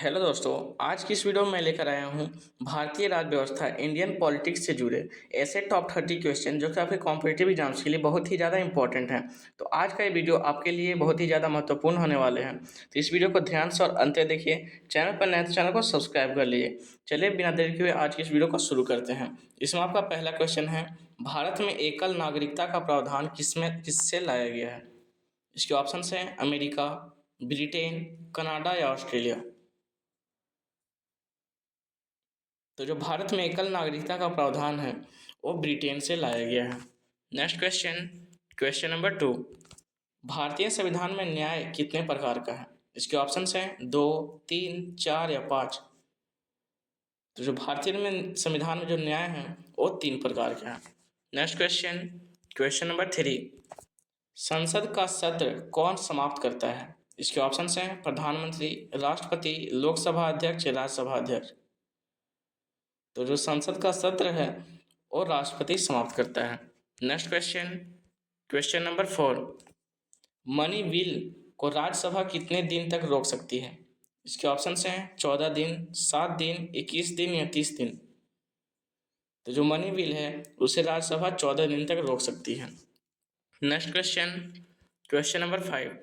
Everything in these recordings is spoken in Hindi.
हेलो दोस्तों। आज की इस वीडियो में मैं लेकर आया हूँ भारतीय राज्य व्यवस्था इंडियन पॉलिटिक्स से जुड़े ऐसे टॉप 30 क्वेश्चन जो कि आपके कॉम्पिटिटिव एग्जाम्स के लिए बहुत ही ज़्यादा इंपॉर्टेंट हैं। तो आज का ये वीडियो आपके लिए बहुत ही ज़्यादा महत्वपूर्ण होने वाले हैं। तो इस वीडियो को ध्यान से और अंत तक देखिए। चैनल पर नए तो चैनल को सब्सक्राइब कर लीजिए। चलिए बिना देरी किए आज की इस वीडियो को शुरू करते हैं। इसमें आपका पहला क्वेश्चन है, भारत में एकल नागरिकता का प्रावधान किससे लाया गया है? इसके ऑप्शन हैं अमेरिका, ब्रिटेन, कनाडा या ऑस्ट्रेलिया। तो जो भारत में एकल नागरिकता का प्रावधान है वो ब्रिटेन से लाया गया है। Next question, question number 2। भारतीय संविधान में न्याय कितने प्रकार का है? इसके ऑप्शंस हैं 2, 3, 4 या 5। तो जो भारतीय में संविधान में जो न्याय है वो 3 प्रकार के हैं। Next question, question number 3। संसद का सत्र कौन समाप्त करता है? इसके ऑप्शंस हैं प्रधानमंत्री, राष्ट्रपति, लोकसभा अध्यक्ष या राज्यसभा अध्यक्ष। तो जो संसद का सत्र है वो राष्ट्रपति समाप्त करता है। Next question, question number 4। Money bill को राज्यसभा कितने दिन तक रोक सकती है? इसके ऑप्शंस हैं 14 दिन, 7 दिन, 21 दिन या 30 दिन। तो जो मनी बिल है उसे राज्यसभा 14 दिन तक रोक सकती है। Next question, question number 5।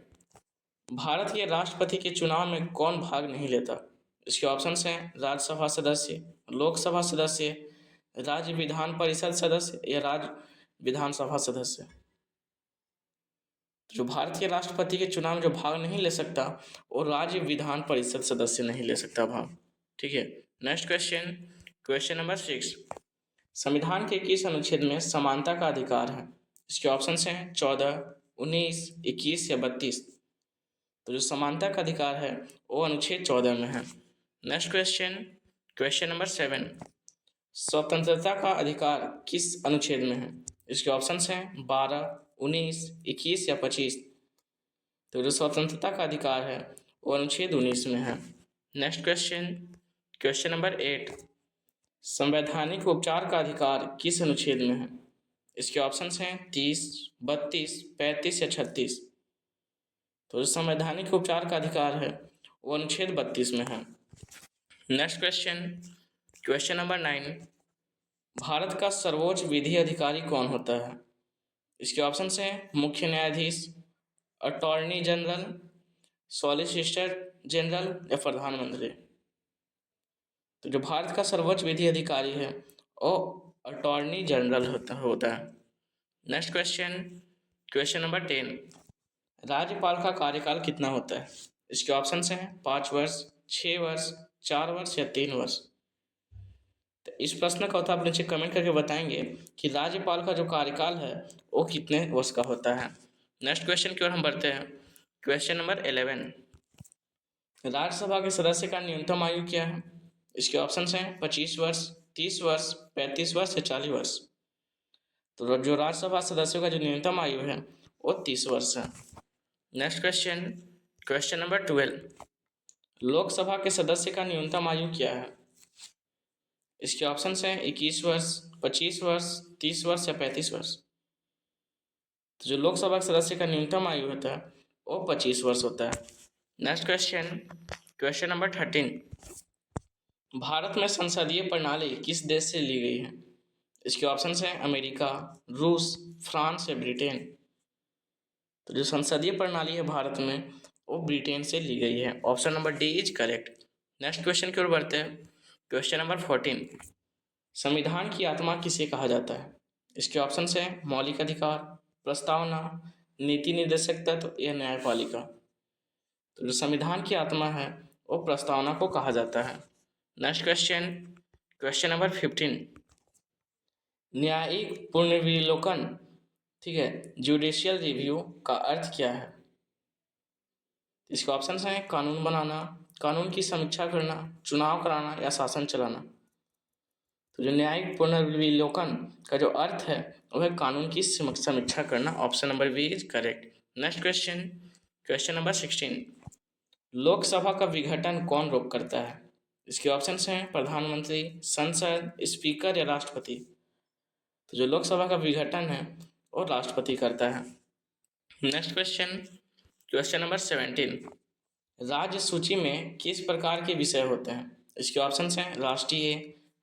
Bharat के राष्ट्रपति के चुनाव में कौन भाग नहीं लेता? इसके ऑप्शंस हैं राज्यसभा सदस्य, लोकसभा सदस्य, राज्य विधान परिषद सदस्य या राज्य विधानसभा सदस्य। जो भारत के राष्ट्रपति के चुनाव में जो भाग नहीं ले सकता वो राज्य विधान परिषद सदस्य नहीं ले सकता भाग। ठीक है। Next question, question number 6। संविधान के किस अनुच्छेद में समानता का अधिकार है? इसके ऑप्शंस हैं 14, 19, 21 या 32। तो जो समानता का अधिकार है वो अनुच्छेद 14 में है। Next question, question number 7। स्वतंत्रता का अधिकार किस अनुच्छेद में है? इसके ऑप्शंस हैं 12, 19, 21 या 25। तो जो स्वतंत्रता का अधिकार है वो अनुच्छेद 19 में है। Next question, question number 8। संवैधानिक उपचार का अधिकार किस अनुच्छेद में है? इसके ऑप्शंस हैं 30, 32, 35 या 36। तो जो संवैधानिक उपचार का अधिकार है वो अनुच्छेद 32 में है। Next question, question number 9। Bharat का सर्वोच्च विधि अधिकारी कौन होता है? इसके ऑप्शंस हैं मुख्य न्यायाधीश, अटॉर्नी जनरल, सॉलिसिटर जनरल या प्रधानमंत्री। तो जो भारत का सर्वोच्च विधि अधिकारी है वो अटॉर्नी जनरल होता है। Next question, question number 10। राज्यपाल का कार्यकाल कितना होता है? इसके ऑप्शंस हैं 5 वर्ष, 6 वर्ष, 4 वर्ष या 3 वर्ष। तो इस प्रश्न का उत्तर आप नीचे कमेंट करके बताएंगे कि राज्यपाल का जो कार्यकाल है वो कितने वर्ष का होता है। नेक्स्ट क्वेश्चन की ओर हम बढ़ते हैं। Question number 11। राज्यसभा के सदस्य का न्यूनतम आयु क्या है? इसके ऑप्शंस हैं 25 वर्ष, 30 वर्ष, 35 वर्ष या 40 वर्ष। तो जो राज्यसभा सदस्यों का जो न्यूनतम आयु है वो 30 वर्ष है। Next question, question number 12। Lok Sabha के सदस्य का न्यूनतम आयु क्या है? इसके ऑप्शंस हैं 21 वर्ष, 25 वर्ष, 30 वर्ष या 35 वर्ष। तो जो लोकसभा के सदस्य का न्यूनतम आयु होता है वो 25 वर्ष होता है। Next question, question number 13। Bharat में संसदीय प्रणाली किस देश से ली गई है? इसके ऑप्शंस हैं अमेरिका, रूस, फ्रांस या ब्रिटेन। तो जो संसदीय प्रणाली है भारत में वो ब्रिटेन से ली गई है। Option number D is correct. Next question की ओर बढ़ते हैं। Question number 14। संविधान की आत्मा किसे कहा जाता है? इसके ऑप्शंस हैं मौलिक अधिकार, प्रस्तावना, नीति निर्देशक तत्व या न्यायपालिका। तो जो संविधान की आत्मा है वो प्रस्तावना को कहा जाता है। Next question, question number 15। न्यायिक पुनर्विलोकन, ठीक है, जुडिशियल रिव्यू का अर्थ क्या है? इसके ऑप्शंस हैं कानून बनाना, कानून की समीक्षा करना, चुनाव कराना या शासन चलाना। तो जो न्यायिक पुनर्विलोकन का जो अर्थ है वह है कानून की समीक्षा करना। Option number B is correct. Next question, question number 16। Lok Sabha का विघटन कौन रोक करता है? इसके ऑप्शंस हैं प्रधानमंत्री, संसद, स्पीकर या राष्ट्रपति। तो जो लोकसभा का विघटन है वो राष्ट्रपति करता है। Next question, question number 17। राज्य सूची में किस प्रकार के विषय होते हैं? इसके ऑप्शंस हैं राष्ट्रीय,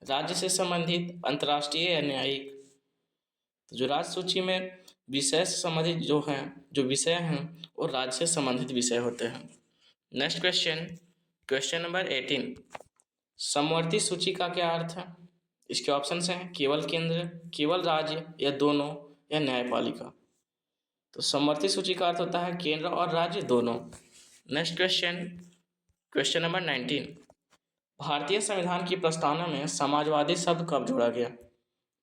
राज्य से संबंधित, अंतर्राष्ट्रीय या न्यायिक। तो जो राज्य सूची में विषय से संबंधित जो विषय हैं वो राज्य से संबंधित विषय होते हैं। नेक्स्ट क्वेश्चन, क्वेश्चन नंबर 18, समवर्ती सूची का क्या अर्थ है? इसके ऑप्शंस हैं केवल केंद्र, केवल राज्य या दोनों या न्यायपालिका। तो समवर्ती सूची का अर्थ होता है केंद्र और राज्य दोनों। नेक्स्ट क्वेश्चन, क्वेश्चन नंबर 19, भारतीय संविधान की प्रस्तावना में समाजवादी शब्द कब जोड़ा गया?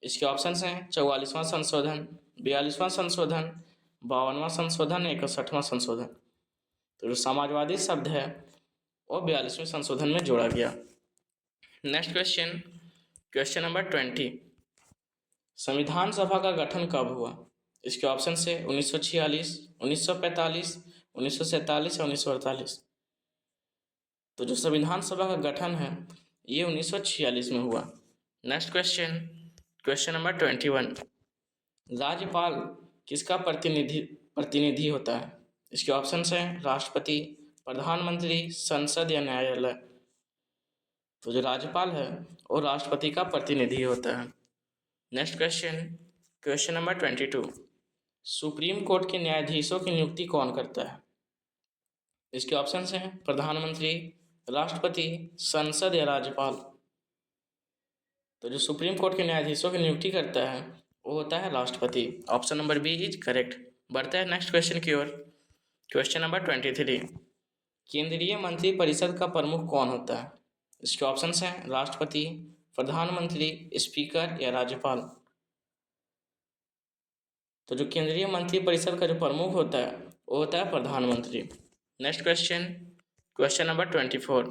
इसके ऑप्शंस हैं 44वां संशोधन, 42वां संशोधन, 52वां संशोधन, 61वां संशोधन। तो जो समाजवादी शब्द है वो 42वें संशोधन में जोड़ा गया। नेक्स्ट क्वेश्चन, क्वेश्चन नंबर 20, संविधान सभा का गठन कब हुआ? इसके ऑप्शन है 1946, 1945, 1947 या 1948। तो जो संविधान सभा का गठन है ये 1946 में हुआ। नेक्स्ट क्वेश्चन, क्वेश्चन नंबर 21, राज्यपाल किसका प्रतिनिधि होता है? इसके ऑप्शंस हैं राष्ट्रपति, प्रधानमंत्री, संसद या न्यायालय। तो जो राज्यपाल है वो राष्ट्रपति का प्रतिनिधि होता है। Next question, question number 22, supreme court के न्यायाधीशों की नियुक्ति कौन करता है? इसके ऑप्शंस हैं प्रधानमंत्री, राष्ट्रपति, संसद या राज्यपाल। तो जो सुप्रीम कोर्ट के न्यायाधीशों की नियुक्ति करता है वो होता है राष्ट्रपति। Option number B is correct. बढ़ते हैं नेक्स्ट क्वेश्चन की ओर। क्वेश्चन नंबर 23, केंद्रीय मंत्रिपरिषद का प्रमुख कौन होता है? इसके ऑप्शंस हैं राष्ट्रपति, प्रधानमंत्री, स्पीकर या राज्यपाल। तो जो केंद्रीय मंत्रिपरिषद का जो प्रमुख होता है वो होता है प्रधानमंत्री। नेक्स्ट क्वेश्चन, क्वेश्चन नंबर 24,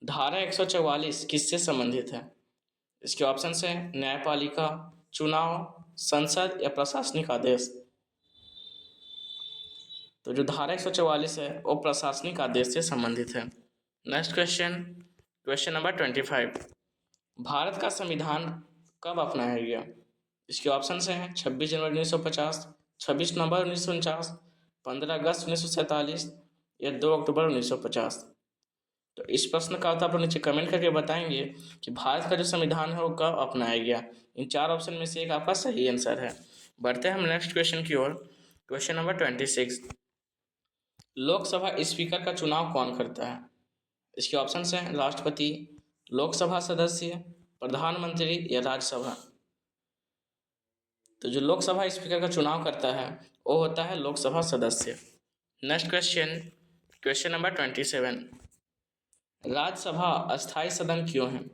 धारा 144 किससे संबंधित है? इसके ऑप्शंस हैं न्यायपालिका, चुनाव, संसद या प्रशासनिक आदेश। तो जो धारा 144 है वो प्रशासनिक आदेश से संबंधित है। Next question, question number 25, Bharat का संविधान कब अपनाया गया? इसके ऑप्शंस हैं 26 जनवरी 1950, 26 नवंबर 1949, 15 अगस्त 1947 या 2 अक्टूबर 1950। तो इस प्रश्न का उत्तर आप लोग नीचे कमेंट करके बताएंगे कि भारत का जो संविधान है वो कब अपनाया गया। इन चार ऑप्शन में से एक आपका सही आंसर है। बढ़ते हैं हम नेक्स्ट क्वेश्चन की ओर। क्वेश्चन नंबर 26, लोकसभा स्पीकर का चुनाव कौन करता है? इसके ऑप्शन हैं राष्ट्रपति, लोकसभा सदस्य, प्रधानमंत्री या राज्यसभा। तो जो लोकसभा स्पीकर का चुनाव करता है वो होता है लोकसभा सदस्य। Next question, question number 27, Rajya Sabha अस्थायी सदन क्यों है?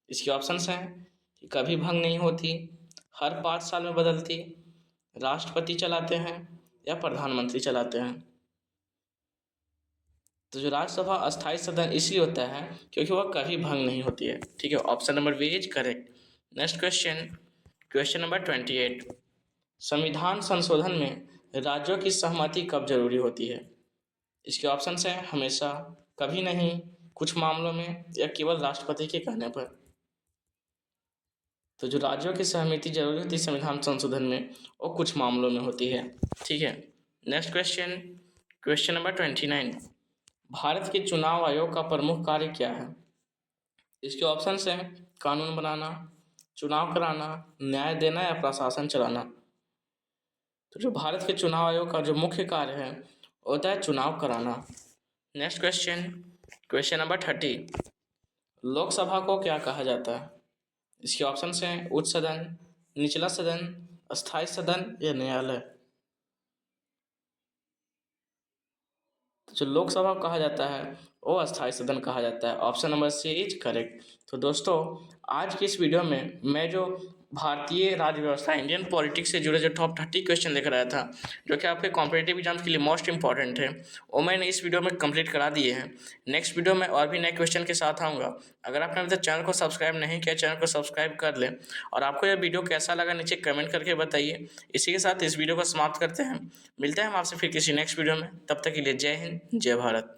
इसके ऑप्शंस हैं कि कभी भंग नहीं होती, हर 5 साल में बदलती, राष्ट्रपति चलाते हैं या प्रधानमंत्री चलाते हैं। तो जो राज्यसभा अस्थायी सदन इसलिए होता है क्योंकि वह कभी भंग नहीं होती है। ठीक है, option number B is correct. Next question, question number 28, संविधान संशोधन में राज्यों की सहमति कब जरूरी होती है? इसके ऑप्शंस हैं हमेशा, कभी नहीं, कुछ मामलों में या केवल राष्ट्रपति के कहने पर। तो जो राज्यों की सहमति जरूरी होती है संविधान संशोधन में वो कुछ मामलों में होती है। ठीक है, next question, question number 29, Bharat के चुनाव आयोग का प्रमुख कार्य क्या है? इसके ऑप्शंस हैं कानून बनाना, चुनाव कराना, न्याय देना या प्रशासन चलाना। तो जो भारत के चुनाव आयोग का जो मुख्य कार्य है वो होता है चुनाव कराना। Next question, question number 30, Lok Sabha को क्या कहा जाता है? इसके ऑप्शंस हैं उच्च सदन, निचला सदन, अस्थायी सदन या न्यायालय। तो जो लोकसभा को कहा जाता है वो अस्थायी सदन कहा जाता है। Option number C is correct. तो दोस्तों आज की इस वीडियो में मैं जो भारतीय राज्य व्यवस्था इंडियन पॉलिटिक्स से जुड़े जो टॉप 30 क्वेश्चन लेकर आया था जो कि आपके कॉम्पिटिटिव एग्जाम्स के लिए मोस्ट इंपॉर्टेंट है वो मैंने इस वीडियो में कंप्लीट करा दिए हैं। नेक्स्ट वीडियो में और भी नए क्वेश्चन के साथ आऊँगा। अगर आपने अभी तक चैनल को सब्सक्राइब नहीं किया चैनल को सब्सक्राइब कर लें और आपको यह वीडियो कैसा लगा नीचे कमेंट करके बताइए। इसी के साथ इस वीडियो को समाप्त करते हैं। मिलते हैं हम आपसे फिर किसी नेक्स्ट वीडियो में। तब तक के लिए जय हिंद, जय भारत।